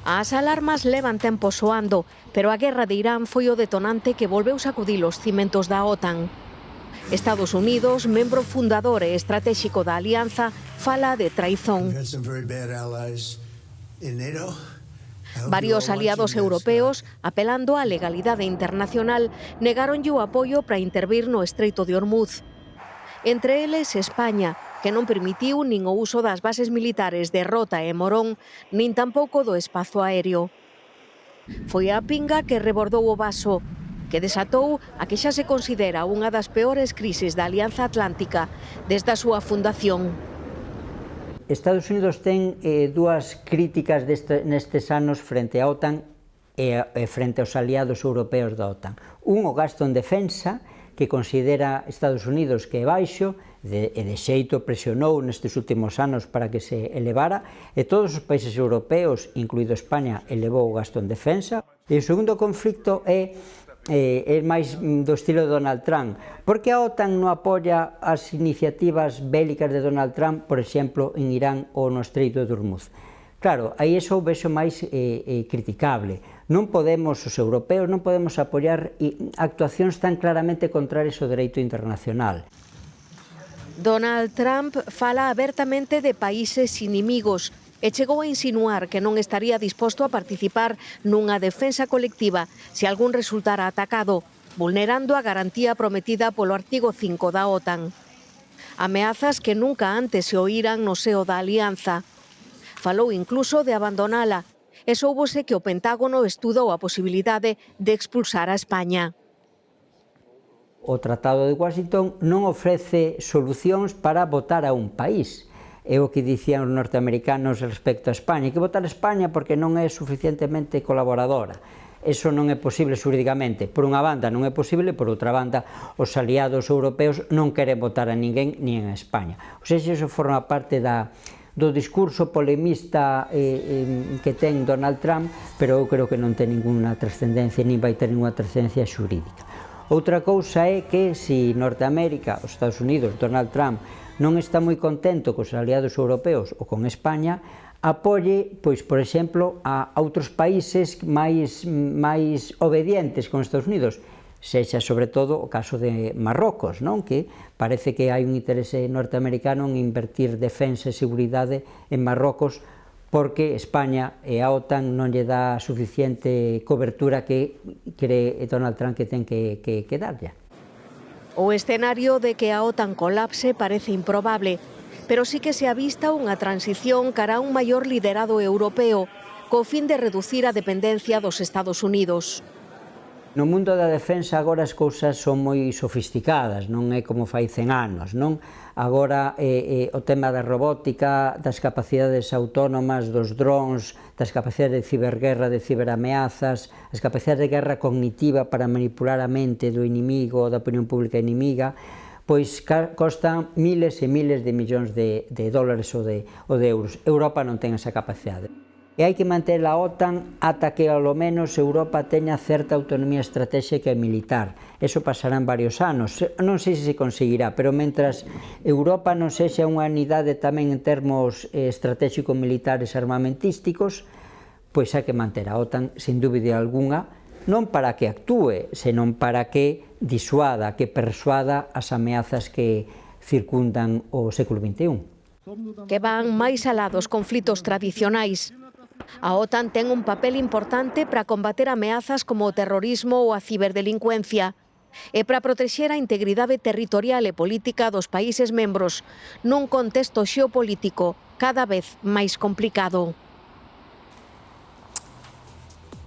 As alarmas levan tempo soando, pero a guerra de Irán foi o detonante que volveu sacudir os cimentos da OTAN. Estados Unidos, membro fundador e estratégico da alianza, fala de traizón. Varios aliados europeos, apelando á legalidade internacional, negaronlle o apoio para intervir no Estreito de Hormuz. Entre eles, España, que non permitiu nin o uso das bases militares de Rota e Morón, nin tampouco do espazo aéreo. Foi a pinga que rebordou o vaso, que desatou a que xa se considera unha das peores crisis da Alianza Atlántica desde a súa fundación. Estados Unidos ten dúas críticas nestes anos frente á OTAN e frente aos aliados europeos da OTAN. O gasto en defensa, que considera Estados Unidos que é baixo, e de xeito presionou nestes últimos anos para que se elevara, e todos os países europeos, incluído España, elevou o gasto en defensa. E o segundo conflicto é máis do estilo de Donald Trump, porque a OTAN non apoia as iniciativas bélicas de Donald Trump, por exemplo, en Irán ou no Estreito de Hormuz. Claro, aí iso vexo máis criticable. Non podemos, os europeos, non podemos apoiar actuacións tan claramente contrarias ao dereito internacional. Donald Trump fala abertamente de países inimigos e chegou a insinuar que non estaría disposto a participar nunha defensa colectiva se algún resultara atacado, vulnerando a garantía prometida polo artigo 5 da OTAN. Ameazas que nunca antes se oíran no seo da alianza. Falou incluso de abandonala e soubose que o Pentágono estudou a posibilidade de expulsar a España. O Tratado de Washington non ofrece solucións para votar a un país. É o que dicían os norteamericanos respecto a España. Hai que votar a España porque non é suficientemente colaboradora. Eso non é posible xurídicamente. Por unha banda non é posible, por outra banda os aliados europeos non queren votar a ninguén nin en España. Ou seja, iso forma parte do discurso polemista que ten Donald Trump, pero eu creo que non ten ninguna trascendencia, nin vai ter ninguna trascendencia xurídica. Outra cousa é que se Norteamérica, os Estados Unidos, Donald Trump, non está moi contento cos aliados europeos ou con España, apoie, pois, por exemplo, a outros países máis obedientes con Estados Unidos, sexa sobre todo o caso de Marrocos, non? Que parece que hai un interese norteamericano en invertir defensa e seguridade en Marrocos porque España e a OTAN non lle dá suficiente cobertura que cree Donald Trump que ten que darlle. O escenario de que a OTAN colapse parece improbable, pero sí que se avista unha transición cara a un maior liderado europeo, co fin de reducir a dependencia dos Estados Unidos. No mundo da defensa agora as cousas son moi sofisticadas, non é como fai 100 anos, non? Agora o tema da robótica, das capacidades autónomas, dos drones, das capacidades de ciberguerra, de ciberameazas, as capacidades de guerra cognitiva para manipular a mente do inimigo ou da opinión pública inimiga, pois costan miles e miles de millóns de dólares ou de euros. Europa non ten esa capacidade. E hai que manter a OTAN ata que, ao menos, Europa teña certa autonomía estratégica e militar. Eso pasará en varios anos. Non sei se se conseguirá, pero mentras Europa non sexa unha unidade tamén en termos estratégico-militares armamentísticos, pois hai que manter a OTAN, sin dúbida alguna, non para que actúe, senón para que disuada, que persuada as ameazas que circundan o século XXI. Que van máis alá dos conflitos tradicionais. A OTAN ten un papel importante para combater ameazas como o terrorismo ou a ciberdelincuencia e para protexer a integridade territorial e política dos países membros nun contexto xeopolítico cada vez máis complicado.